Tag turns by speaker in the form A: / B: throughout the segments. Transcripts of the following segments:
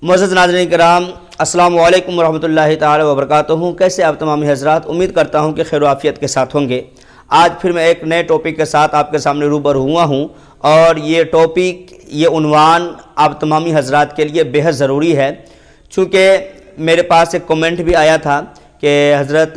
A: मुअज़्ज़ज़ नाज़रीन किराम, अस्सलामु अलैकुम रहमतुल्लाहि ताला व बरकातहू। कैसे आप तमाम हज़रात, उम्मीद करता हूँ कि खैर आफियत के साथ होंगे। आज फिर मैं एक नए टॉपिक के साथ आपके सामने रूबरू हुआ हूँ और ये टॉपिक, ये उन्वान आप तमामी हज़रात के लिए बेहद ज़रूरी है। चूँकि मेरे पास एक कमेंट भी आया था कि हज़रत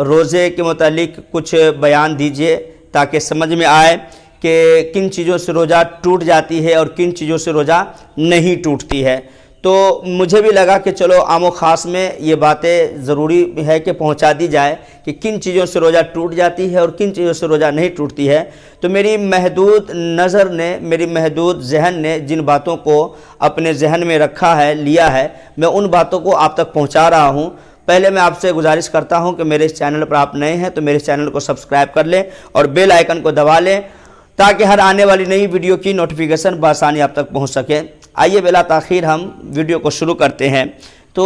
A: रोज़े के मुतालिक कुछ बयान दीजिए ताकि समझ में आए कि किन चीज़ों से रोज़ा टूट जाती है और किन चीज़ों से रोज़ा नहीं टूटती है। तो मुझे भी लगा कि चलो आमो ख़ास में ये बातें ज़रूरी है कि पहुंचा दी जाए कि किन चीज़ों से रोज़ा टूट जाती है और किन चीज़ों से रोज़ा नहीं टूटती है। तो मेरी महदूद नज़र ने, मेरी महदूद जहन ने जिन बातों को अपने जहन में रखा है, लिया है, मैं उन बातों को आप तक पहुँचा रहा हूँ। पहले मैं आपसे गुजारिश करता हूँ कि मेरे इस चैनल पर आप नए हैं तो मेरे चैनल को सब्सक्राइब कर लें और बेल आइकन को दबा लें ताकि हर आने वाली नई वीडियो की नोटिफिकेशन बआसानी आप तक पहुंच सके। आइए बिला ताख़ीर हम वीडियो को शुरू करते हैं। तो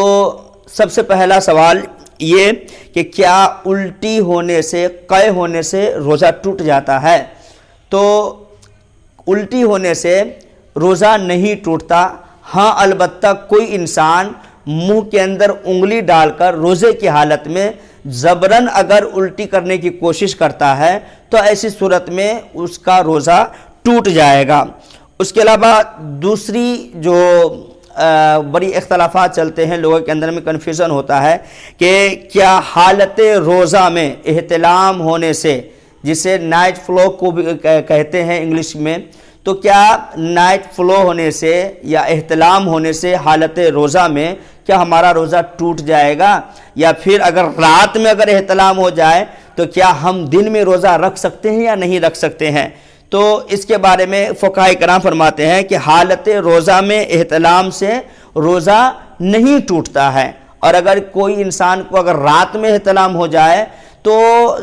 A: सबसे पहला सवाल ये कि क्या उल्टी होने से, क़य होने से रोज़ा टूट जाता है? तो उल्टी होने से रोज़ा नहीं टूटता। हाँ, अलबत्ता कोई इंसान मुंह के अंदर उंगली डालकर रोज़े की हालत में ज़बरन अगर उल्टी करने की कोशिश करता है तो ऐसी सूरत में उसका रोज़ा टूट जाएगा। उसके अलावा दूसरी जो बड़ी इख्तलाफात चलते हैं, लोगों के अंदर में कन्फ्यूज़न होता है कि क्या हालत रोज़ा में एहतिलाम होने से, जिसे नाइट फ्लो को भी कहते हैं इंग्लिश में, तो क्या नाइट फ्लो होने से या एहतिलाम होने से हालत रोज़ा में क्या हमारा रोज़ा टूट जाएगा? या फिर अगर रात में अगर एहतिलाम हो जाए तो क्या हम दिन में रोज़ा रख सकते हैं या नहीं रख सकते हैं? तो इसके बारे में फ़ुक़हा कराम फरमाते हैं कि हालत रोज़ा में एहतिलाम से रोज़ा नहीं टूटता है। और अगर कोई इंसान को अगर रात में एहतिलाम हो जाए तो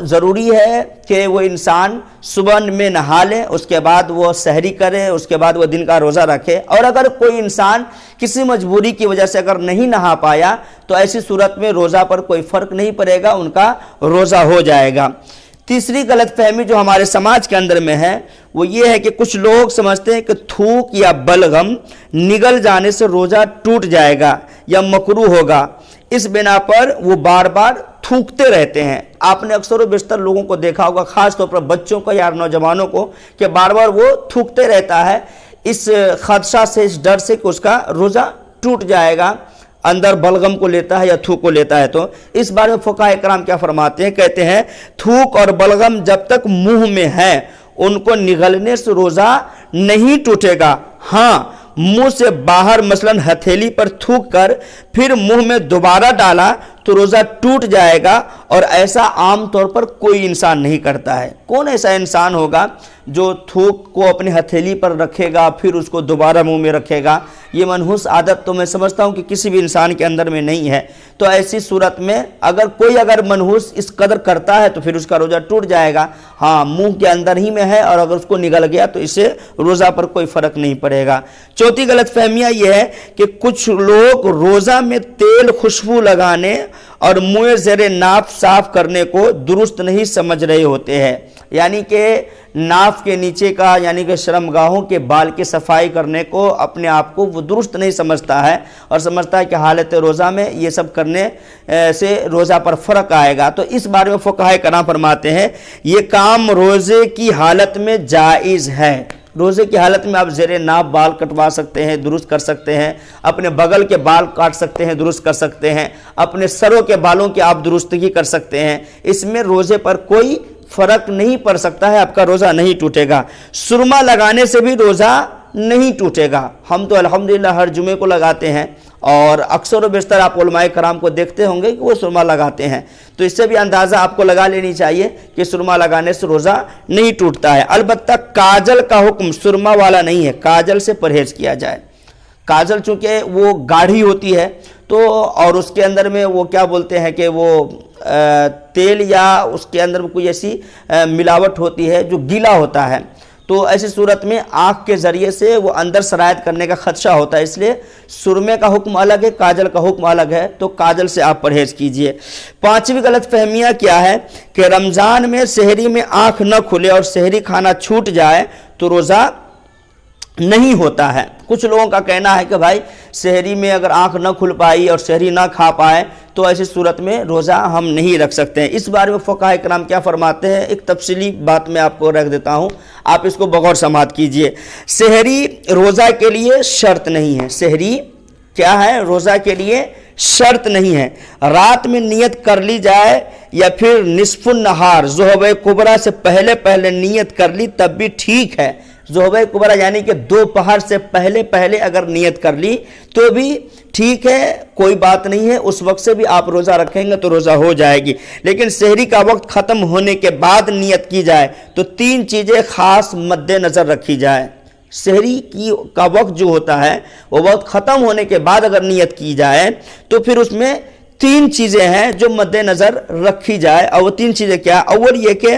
A: ज़रूरी है कि वो इंसान सुबह में नहा ले, उसके बाद वो सहरी करे, उसके बाद वो दिन का रोज़ा रखे। और अगर कोई इंसान किसी मजबूरी की वजह से अगर नहीं नहा पाया तो ऐसी सूरत में रोज़ा पर कोई फ़र्क नहीं पड़ेगा, उनका रोज़ा हो जाएगा। तीसरी गलत फहमी जो हमारे समाज के अंदर में है वो ये है कि कुछ लोग समझते हैं कि थूक या बलगम निगल जाने से रोज़ा टूट जाएगा या मकरूह होगा। इस बिना पर वो बार बार थूकते रहते हैं। आपने अक्सर बेशतर लोगों को देखा होगा, ख़ास तौर पर बच्चों को या नौजवानों को, कि बार बार वो थूकते रहता है इस खदशा से, इस डर से कि उसका रोज़ा टूट जाएगा, अंदर बलगम को लेता है या थूक को लेता है। तो इस बारे में फ़ुक़हा कराम क्या फरमाते हैं? कहते हैं थूक और बलगम जब तक मुंह में है उनको निगलने से रोज़ा नहीं टूटेगा। हाँ, मुंह से बाहर मसलन हथेली पर थूक कर फिर मुंह में दोबारा डाला तो रोज़ा टूट जाएगा। और ऐसा आम तौर पर कोई इंसान नहीं करता है। कौन ऐसा इंसान होगा जो थूक को अपनी हथेली पर रखेगा फिर उसको दोबारा मुंह में रखेगा? ये मनहूस आदत तो मैं समझता हूँ कि किसी भी इंसान के अंदर में नहीं है। तो ऐसी सूरत में अगर कोई मनहूस इस कदर करता है तो फिर उसका रोज़ा टूट जाएगा। हाँ, मुंह के अंदर ही में है और अगर उसको निगल गया तो इससे रोज़ा पर कोई फ़र्क नहीं पड़ेगा। चौथी गलत फहमियाँ ये है कि कुछ लोग रोज़ा में तेल खुशबू लगाने और मुँह ज़ेरे नाप साफ करने को दुरुस्त नहीं समझ रहे होते हैं। यानी कि नाफ के नीचे का, यानी कि शर्मगाहों के बाल की सफाई करने को अपने आप को वो दुरुस्त नहीं समझता है और समझता है कि हालत रोज़ा में ये सब करने से रोज़ा पर फ़र्क आएगा। तो इस बारे में फ़ुक़हा कराम फरमाते हैं ये काम रोज़े की हालत में जायज़ है। रोज़े की हालत में आप ज़ेरे नाप बाल कटवा सकते हैं, दुरुस्त कर सकते हैं, अपने बगल के बाल काट सकते हैं, दुरुस्त कर सकते हैं, अपने सरों के बालों की आप दुरुस्तगी कर सकते हैं। इसमें रोज़े पर कोई फ़र्क नहीं पड़ सकता है, आपका रोज़ा नहीं टूटेगा। सुरमा लगाने से भी रोज़ा नहीं टूटेगा। हम तो अल्हम्दुलिल्लाह हर जुमे को लगाते हैं और अक्सर बेशतर आप उलमाए कराम को देखते होंगे कि वो सुरमा लगाते हैं। तो इससे भी अंदाज़ा आपको लगा लेनी चाहिए कि सुरमा लगाने से रोज़ा नहीं टूटता है। अलबत्ता काजल का हुक्म सुरमा वाला नहीं है, काजल से परहेज़ किया जाए। काजल चूँकि वो गाढ़ी होती है तो, और उसके अंदर में वो क्या बोलते हैं कि वो तेल या उसके अंदर कोई ऐसी मिलावट होती है जो गीला होता है। तो ऐसी सूरत में आँख के ज़रिए से वो अंदर सरायत करने का खदशा होता है, इसलिए सुरमे का हुक्म अलग है, काजल का हुक्म अलग है। तो काजल से आप परहेज़ कीजिए। पांचवी गलत फहमियाँ क्या है कि रमज़ान में सहरी में आँख न खुले और सहरी खाना छूट जाए तो रोज़ा نہیں ہوتا ہے۔ کچھ لوگوں کا کہنا ہے کہ بھائی سحری میں اگر آنکھ نہ کھل پائی اور سحری نہ کھا پائے تو ایسی صورت میں روزہ ہم نہیں رکھ سکتے ہیں۔ اس بارے میں فقہاء کرام کیا فرماتے ہیں، ایک تفصیلی بات میں آپ کو رکھ دیتا ہوں، آپ اس کو بغور سماعت کیجئے۔ سحری روزہ کے لیے شرط نہیں ہے، سحری کیا ہے، روزہ کے لیے شرط نہیں ہے۔ رات میں نیت کر لی جائے یا پھر نصف النہار ظہر کبریٰ سے پہلے نیت کر لی تب بھی ٹھیک ہے۔ ظہر کبریٰ یعنی کہ دوپہر سے پہلے اگر نیت کر لی تو بھی ٹھیک ہے، کوئی بات نہیں ہے، اس وقت سے بھی آپ روزہ رکھیں گے تو روزہ ہو جائے گی۔ لیکن سحری کا وقت ختم ہونے کے بعد نیت کی جائے تو 3 چیزیں خاص مد نظر رکھی جائے۔ سحری کا وقت جو ہوتا ہے وہ وقت ختم ہونے کے بعد اگر نیت کی جائے تو پھر اس میں 3 چیزیں ہیں جو مد نظر رکھی جائے، اور وہ 3 چیزیں کیا؟ اول یہ کہ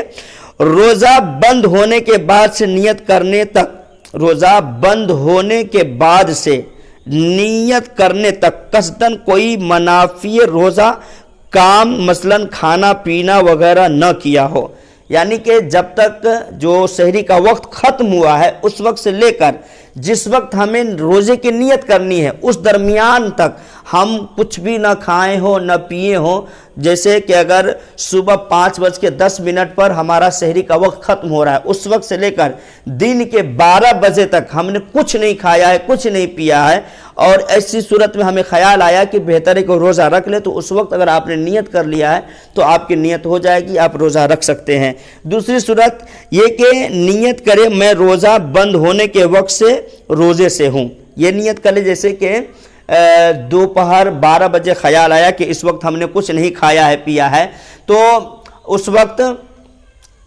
A: روزہ بند ہونے کے بعد سے نیت کرنے تک، روزہ بند ہونے کے بعد سے نیت کرنے تک قصداً کوئی منافی روزہ کام مثلاً کھانا پینا وغیرہ نہ کیا ہو، یعنی کہ جب تک جو سحری کا وقت ختم ہوا ہے اس وقت سے لے کر جس وقت ہمیں روزے کی نیت کرنی ہے اس درمیان تک ہم کچھ بھی نہ کھائے ہوں نہ پیے ہوں۔ جیسے کہ اگر صبح 5:10 پر ہمارا سحری کا وقت ختم ہو رہا ہے، اس وقت سے لے کر دن کے 12 بجے تک ہم نے کچھ نہیں کھایا ہے، کچھ نہیں پیا ہے، اور ایسی صورت میں ہمیں خیال آیا کہ بہتر ہے کہ روزہ رکھ لے، تو اس وقت اگر آپ نے نیت کر لیا ہے تو آپ کی نیت ہو جائے گی، آپ روزہ رکھ سکتے ہیں۔ دوسری صورت یہ کہ نیت کرے میں روزہ بند ہونے کے وقت سے روزے سے ہوں، یہ نیت کرے جیسے کہ دوپہر 12 بجے خیال آیا کہ اس وقت ہم نے کچھ نہیں کھایا ہے پیا ہے، تو اس وقت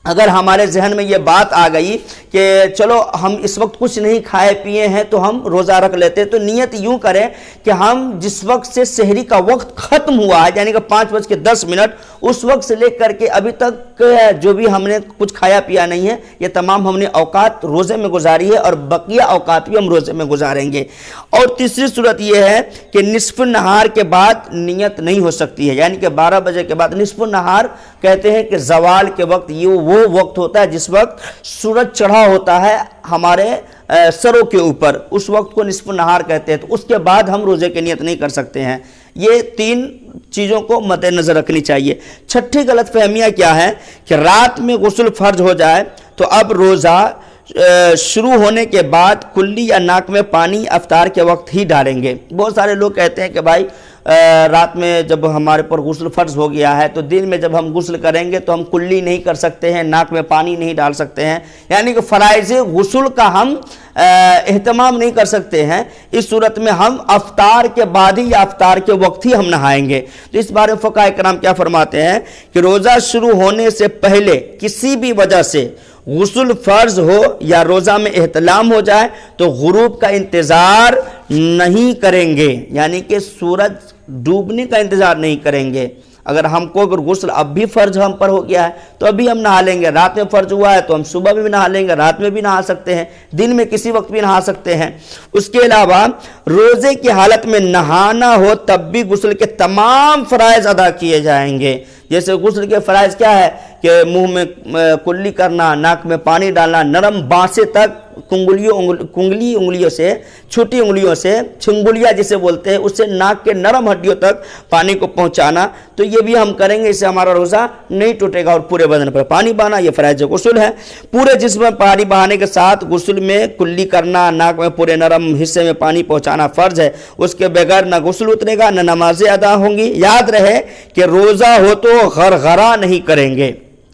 A: اگر ہمارے ذہن میں یہ بات آ گئی کہ چلو ہم اس وقت کچھ نہیں کھائے پیے ہیں تو ہم روزہ رکھ لیتے ہیں، تو نیت یوں کریں کہ ہم جس وقت سے سحری کا وقت ختم ہوا ہے یعنی کہ 5:10 اس وقت سے لے کر کے ابھی تک جو بھی ہم نے کچھ کھایا پیا نہیں ہے یہ تمام ہم نے اوقات روزے میں گزاری ہے، اور بقیہ اوقات بھی ہم روزے میں گزاریں گے۔ اور تیسری صورت یہ ہے کہ نصف النہار کے بعد نیت نہیں ہو سکتی ہے، یعنی کہ 12 بجے کے بعد نصف النہار کہتے ہیں کہ زوال کے وقت، یہ وہ وقت ہوتا ہے جس وقت سورج چڑھا ہوتا ہے ہمارے سروں کے اوپر، اس وقت کو نصف النہار کہتے ہیں، تو اس کے بعد ہم روزے کی نیت نہیں کر سکتے ہیں۔ یہ 3 چیزوں کو مد نظر رکھنی چاہیے۔ چھٹی غلط فہمیاں کیا ہے کہ رات میں غسل فرض ہو جائے تو اب روزہ شروع ہونے کے بعد کلی یا ناک میں پانی افطار کے وقت ہی ڈالیں گے۔ بہت سارے لوگ کہتے ہیں کہ بھائی رات میں جب ہمارے پر غسل فرض ہو گیا ہے تو دن میں جب ہم غسل کریں گے تو ہم کلی نہیں کر سکتے ہیں، ناک میں پانی نہیں ڈال سکتے ہیں، یعنی کہ فرائض غسل کا ہم اہتمام نہیں کر سکتے ہیں۔ اس صورت میں ہم افطار کے بعد ہی یا افطار کے وقت ہی ہم نہائیں گے۔ تو اس بارے میں فقہاء کرام کیا فرماتے ہیں کہ روزہ شروع ہونے سے پہلے کسی بھی وجہ سے غسل فرض ہو یا روزہ میں احتلام ہو جائے تو غروب کا انتظار نہیں کریں گے، یعنی کہ سورج ڈوبنے کا انتظار نہیں کریں گے۔ اگر ہم کو اگر غسل اب بھی فرض ہم پر ہو گیا ہے تو ابھی ہم نہا لیں گے، رات میں فرض ہوا ہے تو ہم صبح میں بھی نہا لیں گے، رات میں بھی نہا سکتے ہیں، دن میں کسی وقت بھی نہا سکتے ہیں۔ اس کے علاوہ روزے کی حالت میں نہانا ہو تب بھی غسل کے تمام فرائض ادا کیے جائیں گے۔ جیسے غسل کے فرائض کیا ہے کہ منہ میں کلی کرنا، ناک میں پانی ڈالنا، نرم بانسے تک کنگلی انگلیوں سے، چھوٹی انگلیوں سے، چھنگلیاں جسے بولتے ہیں، اس سے ناک کے نرم ہڈیوں تک پانی کو پہنچانا، تو یہ بھی ہم کریں گے، اس سے ہمارا روزہ نہیں ٹوٹے گا۔ اور پورے بدن پر پانی بہانا، یہ فرائض غسل ہے۔ پورے جسم میں پانی بہانے کے ساتھ غسل میں کلی کرنا، ناک میں پورے نرم حصے میں پانی پہنچانا فرض ہے، اس کے بغیر نہ غسل اترے گا نہ نمازیں ادا ہوں گی۔ یاد رہے کہ روزہ ہو تو غرغرہ نہیں کریں گے،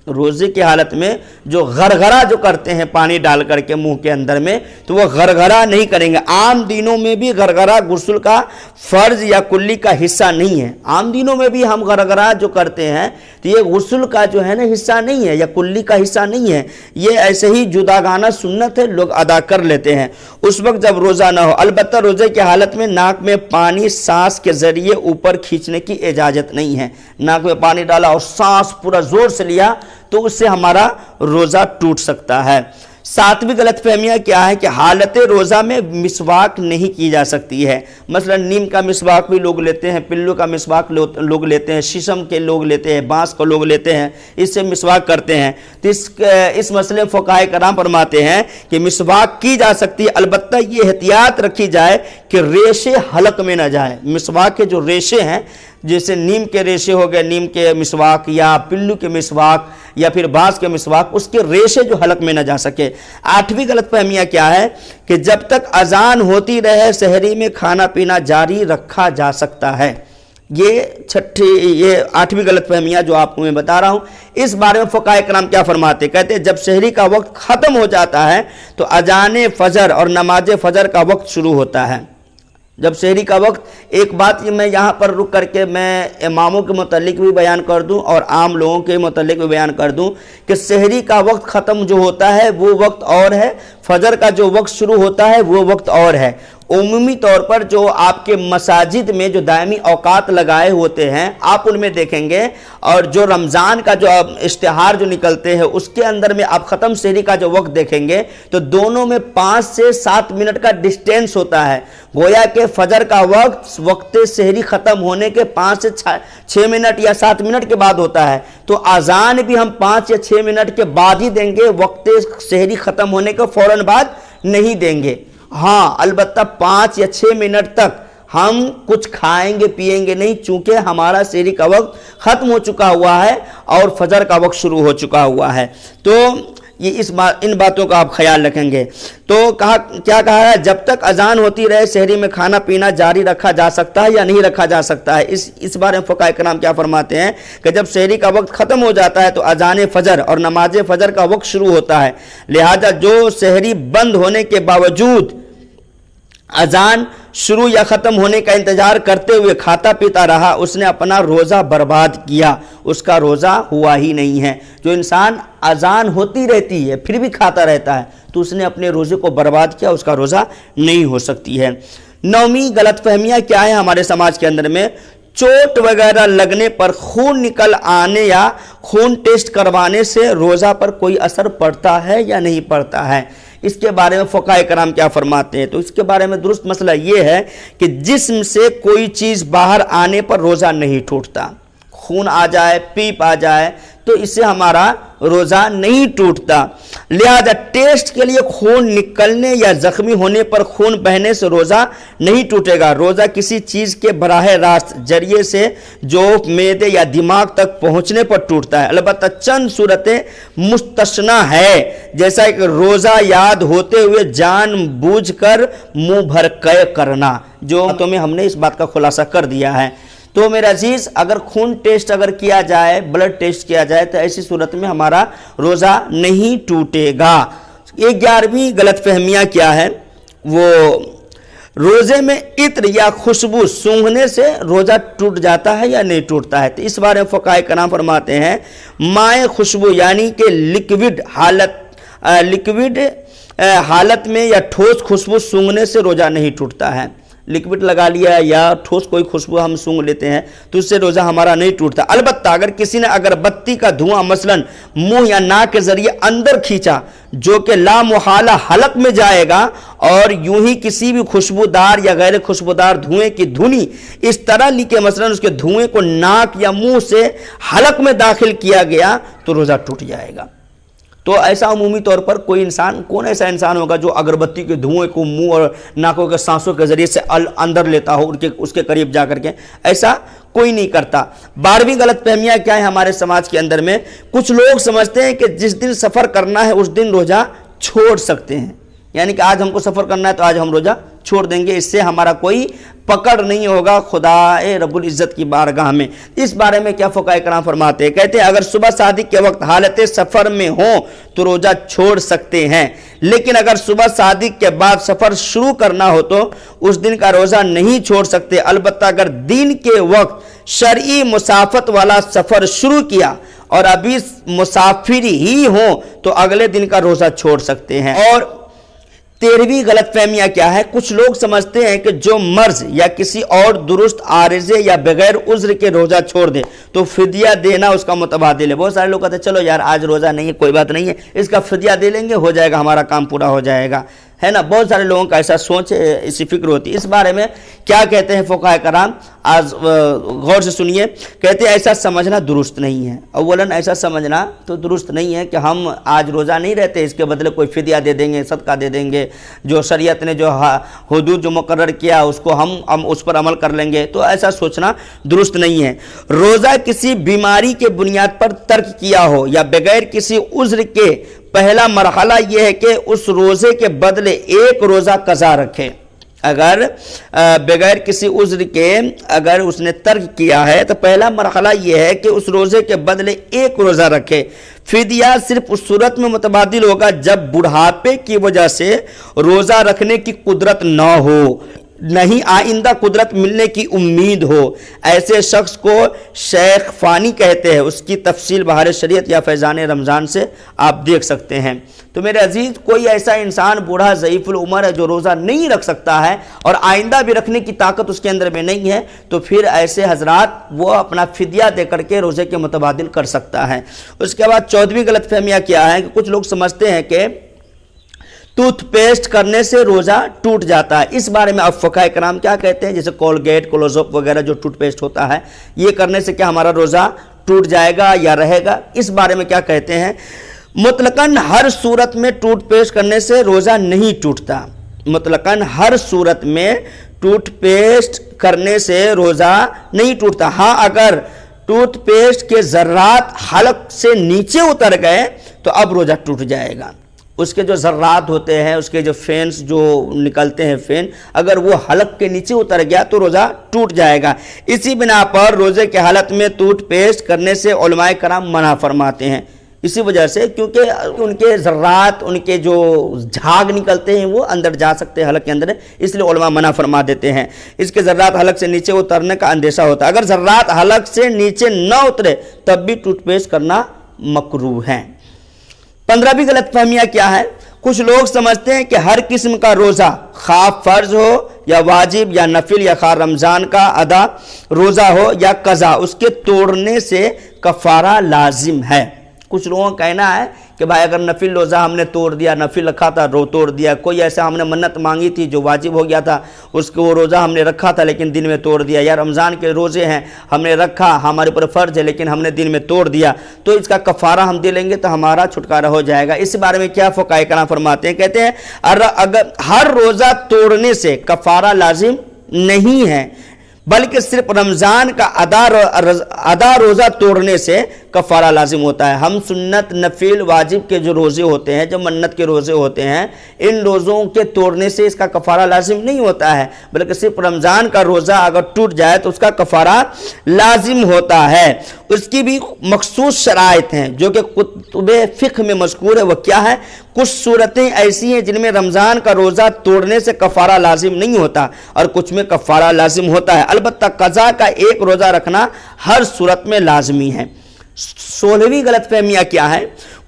A: روزے کی حالت میں جو غرغرہ جو کرتے ہیں پانی ڈال کر کے منہ کے اندر میں، تو وہ غرغرہ نہیں کریں گے۔ عام دنوں میں بھی غرغرہ غسل کا فرض یا کلی کا حصہ نہیں ہے، عام دنوں میں بھی ہم غرغرہ جو کرتے ہیں تو یہ غسل کا جو ہے نا حصہ نہیں ہے یا کلی کا حصہ نہیں ہے، یہ ایسے ہی جداگانہ سنت ہے، لوگ ادا کر لیتے ہیں اس وقت جب روزہ نہ ہو۔ البتہ روزے کی حالت میں ناک میں پانی سانس کے ذریعے اوپر کھینچنے کی اجازت نہیں ہے۔ ناک میں پانی ڈالا اور سانس پورا زور سے لیا تو اس سے ہمارا روزہ ٹوٹ سکتا ہے۔ सातवीं गलत फहमियाँ क्या है कि हालत रोज़ा में मिसवाक नहीं की जा सकती है। मसलन नीम का मिसवाक भी लोग लेते हैं, पिल्लू का मिसवाक लोग लेते हैं, शीशम के लोग लेते हैं, बांस को लोग लेते हैं, इससे मिसवाक करते हैं। तो इस मसले फ़ुक़हा कराम फरमाते हैं कि मिसवाक की जा सकती है, अलबत्ता ये एहतियात रखी जाए कि रेशे हलक में ना जाए। मिसवाक के जो रेशे हैं, जैसे नीम के रेशे हो गए, नीम के मिसवाक या पिल्लू के मिसवाक या फिर बांस के मिसवाक, उसके रेशे जो हलक में ना जा सके। आठवीं गलत फहमियाँ क्या है कि जब तक अजान होती रहे सहरी में खाना पीना जारी रखा जा सकता है। ये आठवीं गलत फहमियाँ जो आपको मैं बता रहा हूँ, इस बारे में फ़ुक़हा कराम क्या फरमाते, कहते हैं जब सहरी का वक्त ख़त्म हो जाता है तो अजान फ़जर और नमाज फ़जर का वक्त शुरू होता है। जब सहरी का वक्त, एक बात ये मैं यहाँ पर रुक करके मैं इमामों के मुतल्लिक भी बयान कर दूँ और आम लोगों के मुतल्लिक भी बयान कर दूँ कि सहरी का वक्त ख़त्म जो होता है वो वक्त और है, फ़जर का जो वक्त शुरू होता है वो वक्त और है। उमूमी तौर पर जो आपके मसाजिद में जो दायमी औकात लगाए होते हैं आप उनमें देखेंगे, और जो रमज़ान का जो इश्तिहार जो निकलते हैं उसके अंदर में आप ख़त्म सहरी का जो वक्त देखेंगे तो दोनों में 5 से 7 मिनट का डिस्टेंस होता है। गोया के फ़जर का वक्त सहरी ख़त्म होने के 5 से 6 मिनट या 7 मिनट के बाद होता है, तो अजान भी हम 5 या 6 मिनट के बाद ही देंगे, वक्त सहरी ख़त्म होने के फ़ौरन बाद नहीं देंगे। हाँ, अलबत्ता 5 या 6 मिनट तक हम कुछ खाएंगे पिएंगे नहीं, चूंकि हमारा सहरी का वक्त ख़त्म हो चुका हुआ है और फजर का वक्त शुरू हो चुका हुआ है। तो ये इन बातों का आप ख्याल रखेंगे। तो क्या कहा है, जब तक अजान होती रहे सहरी में खाना पीना जारी रखा जा सकता है या नहीं रखा जा सकता है। इस बारे में फ़ुक़हा कराम क्या फरमाते हैं कि जब सहरी का वक्त ख़त्म हो जाता है तो अजान फ़जर और नमाज फ़जर का वक्त शुरू होता है। लिहाजा जो सहरी बंद होने के बावजूद अजान शुरू या ख़त्म होने का इंतज़ार करते हुए खाता पीता रहा, उसने अपना रोज़ा बर्बाद किया, उसका रोज़ा हुआ ही नहीं है। जो इंसान अजान होती रहती है फिर भी खाता रहता है तो उसने अपने रोज़े को बर्बाद किया, उसका रोज़ा नहीं हो सकती है। 9वीं गलत फहमियाँ क्या है हमारे समाज के अंदर में, चोट वगैरह लगने पर खून निकल आने या खून टेस्ट करवाने से रोज़ा पर कोई असर पड़ता है या नहीं पड़ता है। इसके बारे में फ़ुक़हा कराम क्या फरमाते हैं, तो इसके बारे में दुरुस्त मसला ये है कि जिस्म से कोई चीज़ बाहर आने पर रोज़ा नहीं टूटता। खून आ जाए, पीप आ जाए तो इससे हमारा रोज़ा नहीं टूटता। लिहाजा टेस्ट के लिए खून निकलने या ज़ख्मी होने पर खून बहने से रोज़ा नहीं टूटेगा। रोज़ा किसी चीज़ के बराह रास्त जरिए से जो मैदे या दिमाग तक पहुँचने पर टूटता है। अलबत्ता चंद सूरतें मुस्तस्ना है, जैसा कि रोज़ा याद होते हुए जानबूझकर मुँह भर कय करना, जो तुम्हें हमने इस बात का खुलासा कर दिया है। तो मेरे अजीज़, अगर खून टेस्ट अगर किया जाए, ब्लड टेस्ट किया जाए तो ऐसी सूरत में हमारा रोज़ा नहीं टूटेगा। 11वीं गलत फहमियाँ क्या है, वो रोज़े में इत्र या खुशबू सूंघने से रोज़ा टूट जाता है या नहीं टूटता है। तो इस बारे में फ़ुक़हा कराम फरमाते हैं, माए खुशबू यानी कि लिक्विड हालत में या ठोस खुशबू सूंघने से रोज़ा नहीं टूटता है। लिक्विड लगा लिया या ठोस कोई खुशबू हम सूंघ लेते हैं तो उससे रोज़ा हमारा नहीं टूटता। अलबत्ता अगर किसी ने अगरबत्ती का धुआं मसलन मुंह या नाक के ज़रिए अंदर खींचा, जो कि ला मुहाला हलक में जाएगा, और यूं ही किसी भी खुशबूदार या गैर खुशबूदार धुएं की धुनी इस तरह ली के मसलन उसके धुएं को नाक या मुंह से हलक में दाखिल किया गया तो रोज़ा टूट जाएगा। तो ऐसा अमूमी तौर पर कौन ऐसा इंसान होगा जो अगरबत्ती के धुएं को मुंह और नाकों के सांसों के ज़रिए से अंदर लेता हो उसके करीब जा करके, ऐसा कोई नहीं करता। 12वीं गलत फहमियाँ क्या है हमारे समाज के अंदर में, कुछ लोग समझते हैं कि जिस दिन सफ़र करना है उस दिन रोज़ा छोड़ सकते हैं, यानी कि आज हमको सफ़र करना है तो आज हम रोज़ा छोड़ देंगे, इससे हमारा कोई पकड़ नहीं होगा खुदाए रब्बुल इज़्ज़त की बारगाह में। इस बारे में क्या फ़ुक़हा कराम फरमाते हैं, कहते हैं अगर सुबह सादिक के वक्त हालत सफ़र में हो तो रोज़ा छोड़ सकते हैं, लेकिन अगर सुबह सादिक के बाद सफ़र शुरू करना हो तो उस दिन का रोज़ा नहीं छोड़ सकते। अलबत्ता अगर दिन के वक्त शरई मुसाफत वाला सफ़र शुरू किया और अभी मुसाफिर ही हो तो अगले दिन का रोज़ा छोड़ सकते हैं। और 13ਵੀं गलत फहमियाँ क्या है, कुछ लोग समझते हैं कि जो मर्ज या किसी और दुरुस्त आरिजे या बगैर उज्र के रोज़ा छोड़ दे तो फिदिया देना उसका मुतबादिल है। बहुत सारे लोग कहते हैं चलो यार आज रोज़ा नहीं है, कोई बात नहीं है, इसका फिदिया दे लेंगे, हो जाएगा, हमारा काम पूरा हो जाएगा, है ना। बहुत सारे लोगों का ऐसा सोच, ऐसी फिक्र होती है। इस बारे में क्या कहते हैं फुक़हा कराम, आज गौर से सुनिए। कहते हैं ऐसा समझना दुरुस्त नहीं है। अव्वलन ऐसा समझना तो दुरुस्त नहीं है कि हम आज रोज़ा नहीं रहते, इसके बदले कोई फिदिया दे देंगे, सदका दे देंगे, जो शरीयत ने जो हुदूद जो मुकर्रर किया उसको हम उस पर अमल कर लेंगे, तो ऐसा सोचना दुरुस्त नहीं है। रोज़ा किसी बीमारी के बुनियाद पर तर्क किया हो या बगैर किसी उज़्र के, पहला मरहला यह है कि उस रोज़े के बदले एक रोज़ा कज़ा रखे। अगर बगैर किसी उज़्र के अगर उसने तर्क किया है तो पहला मरहला यह है कि उस रोज़े के बदले एक रोज़ा रखे। फिदिया सिर्फ उस सूरत में मुतबादिल होगा जब बुढ़ापे की वजह से रोज़ा रखने की कुदरत न हो, नहीं आइंदा कुदरत मिलने की उम्मीद हो। ऐसे शख्स को शेख फ़ानी कहते हैं। उसकी तफसील बहार शरीयत या फैज़ान रमज़ान से आप देख सकते हैं। तो मेरे अजीज़, कोई ऐसा इंसान बूढ़ा ज़ईफ़ुल उमर है जो रोज़ा नहीं रख सकता है और आइंदा भी रखने की ताकत उसके अंदर में नहीं है, तो फिर ऐसे हजरात वो अपना फिदिया दे करके रोज़े के मुतबादिल कर सकता है। उसके बाद 14वीं गलत फहमियाँ क्या है कि कुछ लोग समझते हैं कि टूथपेस्ट करने से रोज़ा टूट जाता है। इस बारे में अब फुक़हा कराम क्या कहते हैं, जैसे कोलगेट, क्लोज़अप वगैरह जो टूथपेस्ट होता है, ये करने से क्या हमारा रोज़ा टूट जाएगा या रहेगा, इस बारे में क्या कहते हैं। मुतलकन हर सूरत में टूथपेस्ट करने से रोज़ा नहीं टूटता। मुतलकन हर सूरत में टूथपेस्ट करने से रोज़ा नहीं टूटता। हाँ, अगर टूथपेस्ट के ज़र्रात हलक से नीचे उतर गए तो अब रोज़ा टूट जाएगा। उसके जो ज़र्रात होते हैं, उसके जो फेंस जो निकलते हैं फेन, अगर वो हलक के नीचे उतर गया तो रोज़ा टूट जाएगा। इसी बिना पर रोज़े के हालत में टूथपेस्ट करने से उलमाए कराम मना फरमाते हैं। इसी वजह से, क्योंकि उनके ज़र्रात, उनके जो झाग निकलते हैं वो अंदर जा सकते हैं हलक के अंदर, इसलिए उलमा मना फरमा देते हैं। इसके ज़र्रात हलक से नीचे उतरने का अंदेशा होता है। अगर ज़र्रात हलक से नीचे न उतरे तब भी टूथपेस्ट करना मकरूह है। 15वीं गलत फहमियाँ क्या है, कुछ लोग समझते हैं कि हर किस्म का रोज़ा, खा फ़र्ज हो या वाजिब या नफिल या खा रमज़ान का अदा रोज़ा हो या कज़ा, उसके तोड़ने से कफ़ारा लाजिम है। कुछ लोगों का कहना है कि भाई अगर नफिल रोज़ा हमने तोड़ दिया, नफिल रखा था तोड़ दिया, कोई ऐसा हमने मन्नत मांगी थी जो वाजिब हो गया था, उसको वो रोज़ा हमने रखा था लेकिन दिन में तोड़ दिया, या रमज़ान के रोज़े हैं हमने रखा, हमारे ऊपर फ़र्ज है लेकिन हमने दिन में तोड़ दिया, तो इसका कफ़ारा हम दे लेंगे तो हमारा छुटकारा हो जाएगा। इस बारे में क्या फुक़हा कराम फरमाते हैं, कहते हैं अगर हर रोज़ा तोड़ने से कफ़ारा लाजिम नहीं है, बल्कि सिर्फ रमज़ान का अदा रोज़ा तोड़ने से कफ़ारा लाजिम होता है। हम सुन्नत, नफिल, वाजिब के जो रोज़े होते हैं, जो मन्नत के रोज़े होते हैं, इन रोज़ों के तोड़ने से इसका कफ़ारा लाजिम नहीं होता है, बल्कि सिर्फ रमज़ान का रोज़ा अगर टूट जाए तो उसका कफ़ारा लाजिम होता है। उसकी भी मखसूस शराइत हैं जो कि कुतुबे फ़िक़्ह में मज़कूर है। वह क्या है, कुछ सूरतें ऐसी हैं जिनमें रमज़ान का रोज़ा तोड़ने से कफ़ारा लाजिम नहीं होता और कुछ में कफ़ारा लाजिम होता है। अलबत्ता क़ज़ा का एक रोज़ा रखना हर सूरत में लाजमी है। 16वीं गलत फहमियाँ क्या है,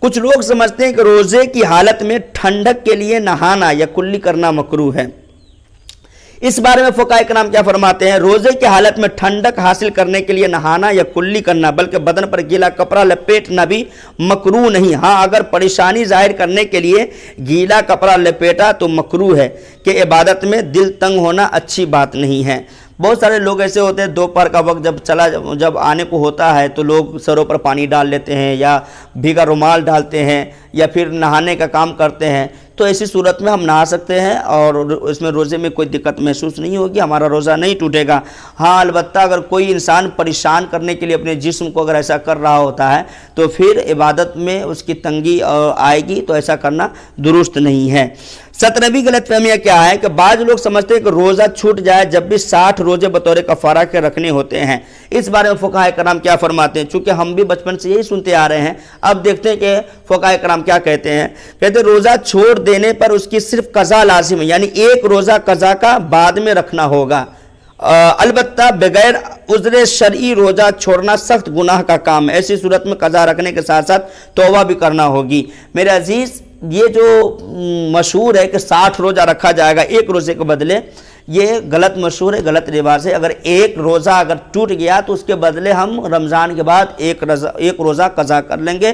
A: कुछ लोग समझते हैं कि रोज़े की हालत में ठंडक के लिए नहाना या कुल्ली करना मकरूह है। इस बारे में फुक़हा कराम क्या फरमाते हैं, रोज़े की हालत में ठंडक हासिल करने के लिए नहाना या कुल्ली करना बल्कि बदन पर गीला कपड़ा लपेटना भी मकरूह नहीं। हाँ, अगर परेशानी जाहिर करने के लिए गीला कपड़ा लपेटा तो मकरूह है कि इबादत में दिल तंग होना अच्छी बात नहीं है। बहुत सारे लोग ऐसे होते हैं दोपहर का वक्त जब आने को होता है तो लोग सरों पर पानी डाल लेते हैं या भीगा रुमाल डालते हैं या फिर नहाने का काम करते हैं, तो ऐसी सूरत में हम नहा सकते हैं और इसमें रोज़े में कोई दिक्कत महसूस नहीं होगी, हमारा रोज़ा नहीं टूटेगा। हाँ, अलबत्ता अगर कोई इंसान परेशान करने के लिए अपने जिस्म को अगर ऐसा कर रहा होता है तो फिर इबादत में उसकी तंगी आएगी, तो ऐसा करना दुरुस्त नहीं है। 17वीं गलत फहमियाँ क्या है कि बाज़ लोग समझते हैं कि रोज़ा छूट जाए जब भी 60 रोज़े बतौर कफ़ारा के रखने होते हैं। इस बारे में फुक़हा कराम क्या फरमाते हैं, चूँकि हम भी बचपन से यही सुनते आ रहे हैं, अब देखते हैं कि फुक़हा कराम क्या कहते हैं। कहते हैं रोज़ा छोड़ देने पर उसकी सिर्फ कज़ा लाजिम है, यानी एक रोज़ा कज़ा का बाद में रखना होगा। अलबत्ता बगैर उज़्र शरई रोज़ा छोड़ना सख्त गुनाह का काम है। ऐसी सूरत में कज़ा रखने के साथ साथ तौबा भी करना होगी। मेरे अजीज़, یہ جو مشہور ہے کہ 60 روزہ رکھا جائے گا ایک روزے کے بدلے، یہ غلط مشہور ہے، غلط رواج ہے۔ اگر ایک روزہ اگر ٹوٹ گیا تو اس کے بدلے ہم رمضان کے بعد ایک روزہ قضا کر لیں گے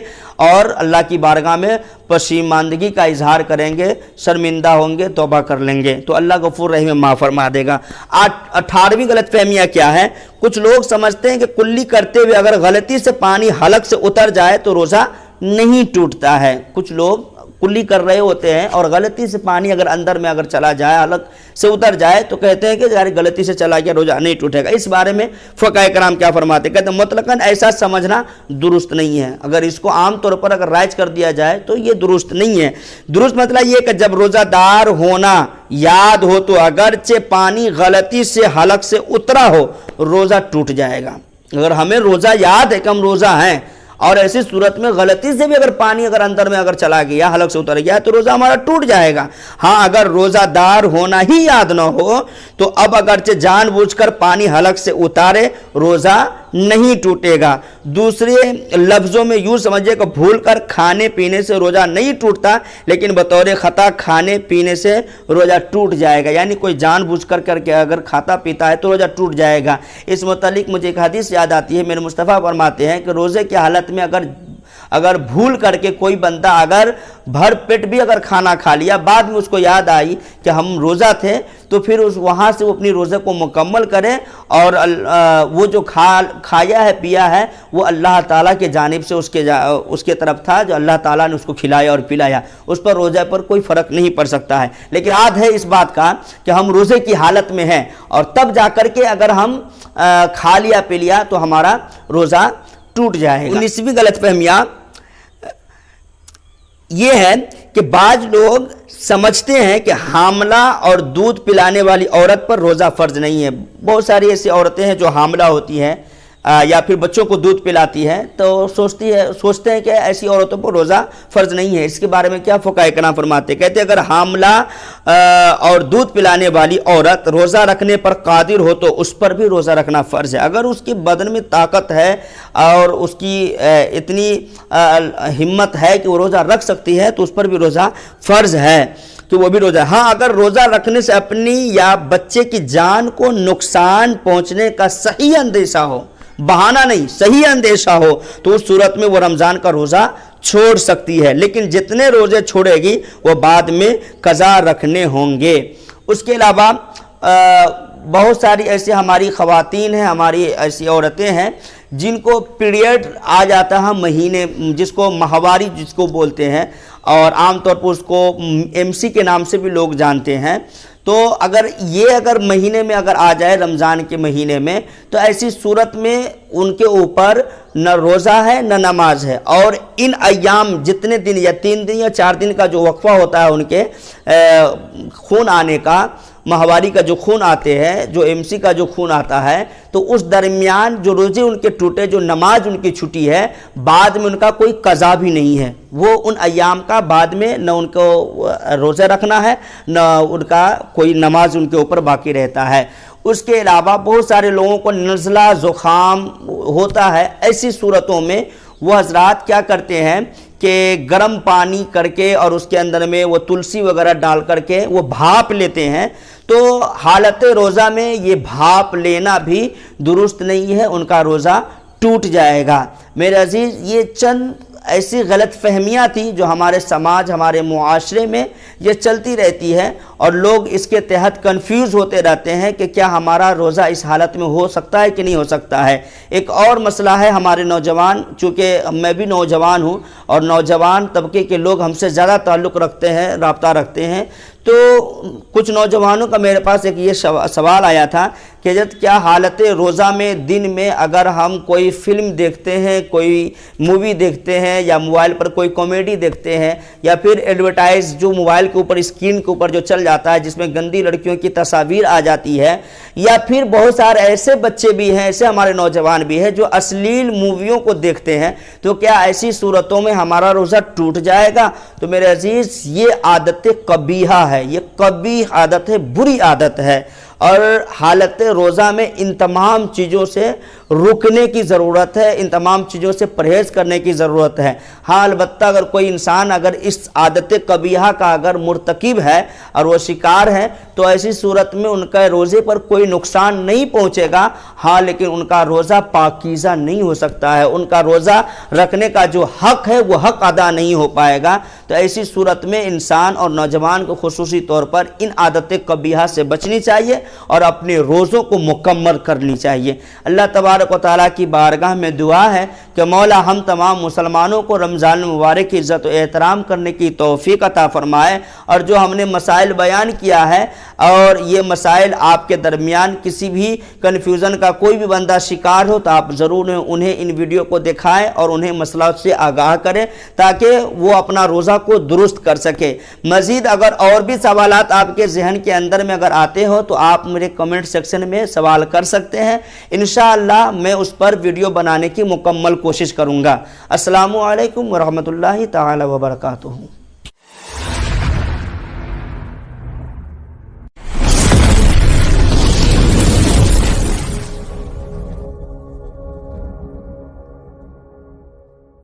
A: اور اللہ کی بارگاہ میں پشیماندگی کا اظہار کریں گے، شرمندہ ہوں گے، توبہ کر لیں گے تو اللہ غفور رحیم معاف فرما دے گا۔ 18ویں غلط فہمیاں کیا ہے؟ کچھ لوگ سمجھتے ہیں کہ کلی کرتے ہوئے اگر غلطی سے پانی حلق سے اتر جائے تو روزہ نہیں ٹوٹتا ہے۔ کچھ لوگ کلی کر رہے ہوتے ہیں اور غلطی سے پانی اگر اندر میں اگر چلا جائے، حلق سے اتر جائے تو کہتے ہیں کہ یار غلطی سے چلا گیا، روزہ نہیں ٹوٹے گا۔ اس بارے میں فقہ کرام کیا فرماتے ہیں؟ کہتے ہیں مطلقاً ایسا سمجھنا درست نہیں ہے۔ اگر اس کو عام طور پر اگر رائج کر دیا جائے تو یہ درست نہیں ہے۔ درست مسئلہ یہ کہ جب روزہ دار ہونا یاد ہو تو اگرچہ پانی غلطی سے حلق سے اترا ہو روزہ ٹوٹ جائے گا۔ اگر ہمیں روزہ یاد ہے کہ ہم روزہ ہیں اور ایسی صورت میں غلطی سے بھی اگر پانی اگر اندر میں اگر چلا گیا، حلق سے اتر گیا تو روزہ ہمارا ٹوٹ جائے گا۔ ہاں اگر روزہ دار ہونا ہی یاد نہ ہو تو اب اگرچہ جان بوجھ کر پانی حلق سے اتارے روزہ نہیں ٹوٹے گا۔ دوسرے لفظوں میں یوں سمجھے کہ بھول کر کھانے پینے سے روزہ نہیں ٹوٹتا، لیکن بطور خطا کھانے پینے سے روزہ ٹوٹ جائے گا۔ یعنی کوئی جان بوجھ کر کے اگر کھاتا پیتا ہے تو روزہ ٹوٹ جائے گا۔ اس متعلق مجھے ایک حدیث یاد آتی ہے، میرے مصطفیٰ فرماتے ہیں کہ روزے کی حالت میں اگر بھول کر کے کوئی بندہ اگر بھر پیٹ بھی اگر کھانا کھا لیا، بعد میں اس کو یاد آئی کہ ہم روزہ تھے، تو پھر وہاں سے وہ اپنی روزے کو مکمل کرے اور وہ جو کھایا ہے پیا ہے وہ اللہ تعالیٰ کے جانب سے اس کے طرف تھا، جو اللہ تعالیٰ نے اس کو کھلایا اور پلایا، اس پر روزے پر کوئی فرق نہیں پڑ سکتا ہے۔ لیکن یاد ہے اس بات کا کہ ہم روزے کی حالت میں ہیں اور تب جا کر کے اگر ہم کھا لیا پی لیا تو ہمارا روزہ ٹوٹ جائے گا۔ 19ویں غلط فہمیاں یہ ہے کہ بعض لوگ سمجھتے ہیں کہ حاملہ اور دودھ پلانے والی عورت پر روزہ فرض نہیں ہے۔ بہت ساری ایسی عورتیں ہیں جو حاملہ ہوتی ہیں یا پھر بچوں کو دودھ پلاتی ہے تو سوچتے ہیں کہ ایسی عورتوں پر روزہ فرض نہیں ہے۔ اس کے بارے میں کیا فقہ کرام فرماتے ہیں؟ کہتے ہیں اگر حاملہ اور دودھ پلانے والی عورت روزہ رکھنے پر قادر ہو تو اس پر بھی روزہ رکھنا فرض ہے۔ اگر اس کی بدن میں طاقت ہے اور اس کی اتنی ہمت ہے کہ وہ روزہ رکھ سکتی ہے تو اس پر بھی روزہ فرض ہے کہ وہ بھی روزہ۔ ہاں اگر روزہ رکھنے سے اپنی یا بچے کی جان کو نقصان پہنچنے کا صحیح اندیشہ ہو، بہانہ نہیں، صحیح اندیشہ ہو، تو اس صورت میں وہ رمضان کا روزہ چھوڑ سکتی ہے، لیکن جتنے روزے چھوڑے گی وہ بعد میں قضا رکھنے ہوں گے۔ اس کے علاوہ بہت ساری ایسی ہماری خواتین ہیں، ہماری ایسی عورتیں ہیں جن کو پیریڈ آ جاتا ہے مہینے، جس کو ماہواری جس کو بولتے ہیں اور عام طور پر اس کو MC کے نام سے بھی لوگ جانتے ہیں۔ تو اگر مہینے میں اگر آ جائے رمضان کے مہینے میں تو ایسی صورت میں ان کے اوپر نہ روزہ ہے نہ نماز ہے، اور ان ایام جتنے دن یا 3 دن یا 4 دن کا جو وقفہ ہوتا ہے ان کے خون آنے کا، ماہواری کا جو خون آتے ہیں، جو MC کا جو خون آتا ہے، تو اس درمیان جو روزے ان کے ٹوٹے، جو نماز ان کی چھٹی ہے، بعد میں ان کا کوئی قضا بھی نہیں ہے۔ وہ ان ایام کا بعد میں نہ ان کو روزے رکھنا ہے نہ ان کا کوئی نماز ان کے اوپر باقی رہتا ہے۔ اس کے علاوہ بہت سارے لوگوں کو نزلہ زکام ہوتا ہے، ایسی صورتوں میں وہ حضرات کیا کرتے ہیں کہ گرم پانی کر کے اور اس کے اندر میں وہ تلسی وغیرہ ڈال کر کے وہ بھاپ لیتے ہیں، تو حالت روزہ میں یہ بھاپ لینا بھی درست نہیں ہے، ان کا روزہ ٹوٹ جائے گا۔ میرے عزیز، یہ چند ایسی غلط فہمیاں تھی جو ہمارے سماج، ہمارے معاشرے میں یہ چلتی رہتی ہے اور لوگ اس کے تحت کنفیوز ہوتے رہتے ہیں کہ کیا ہمارا روزہ اس حالت میں ہو سکتا ہے کہ نہیں ہو سکتا ہے۔ ایک اور مسئلہ ہے، ہمارے نوجوان، چونکہ میں بھی نوجوان ہوں اور نوجوان طبقے کے لوگ ہم سے زیادہ تعلق رکھتے ہیں، رابطہ رکھتے ہیں، تو کچھ نوجوانوں کا میرے پاس ایک یہ سوال آیا تھا کہ کیا حالت روزہ میں دن میں اگر ہم کوئی فلم دیکھتے ہیں، کوئی مووی دیکھتے ہیں یا موبائل پر کوئی کامیڈی دیکھتے ہیں یا پھر ایڈورٹائز جو موبائل کے اوپر اسکرین کے اوپر جو چل جاتا ہے جس میں گندی لڑکیوں کی تصاویر آ جاتی ہے، یا پھر بہت سارے ایسے بچے بھی ہیں، ایسے ہمارے نوجوان بھی ہیں جو اشلیل موویوں کو دیکھتے ہیں، تو کیا ایسی صورتوں میں ہمارا روزہ ٹوٹ جائے گا؟ تو میرے عزیز، یہ عادت قبیحہ ہے، یہ قبیح عادت ہے، بری عادت ہے، اور حالت روزہ میں ان تمام چیزوں سے رکنے کی ضرورت ہے، ان تمام چیزوں سے پرہیز کرنے کی ضرورت ہے۔ ہاں البتہ اگر کوئی انسان اگر اس عادت قبیحہ کا اگر مرتکب ہے اور وہ شکار ہے تو ایسی صورت میں ان کا روزے پر کوئی نقصان نہیں پہنچے گا، ہاں لیکن ان کا روزہ پاکیزہ نہیں ہو سکتا ہے، ان کا روزہ رکھنے کا جو حق ہے وہ حق ادا نہیں ہو پائے گا۔ تو ایسی صورت میں انسان اور نوجوان کو خصوصی طور پر ان عادت قبیحہ سے بچنی چاہیے اور اپنے روزوں کو مکمل کرنی چاہیے۔ اللہ تبارک و تعالیٰ کی بارگاہ میں دعا ہے کہ مولا ہم تمام مسلمانوں کو رمضان المبارک کی عزت و احترام کرنے کی توفیق عطا فرمائے، اور جو ہم نے مسائل بیان کیا ہے اور یہ مسائل آپ کے درمیان کسی بھی کنفیوژن کا کوئی بھی بندہ شکار ہو تو آپ ضرور انہیں ان ویڈیو کو دکھائیں اور انہیں مسئلہ سے آگاہ کریں تاکہ وہ اپنا روزہ کو درست کر سکے۔ مزید اگر اور بھی سوالات آپ کے ذہن کے اندر میں اگر آتے ہو تو آپ میرے کمنٹ سیکشن میں سوال کر سکتے ہیں، انشاءاللہ میں اس پر ویڈیو بنانے کی مکمل کوشش کروں گا۔ السلام علیکم ورحمۃ اللہ تعالی وبرکاتہ۔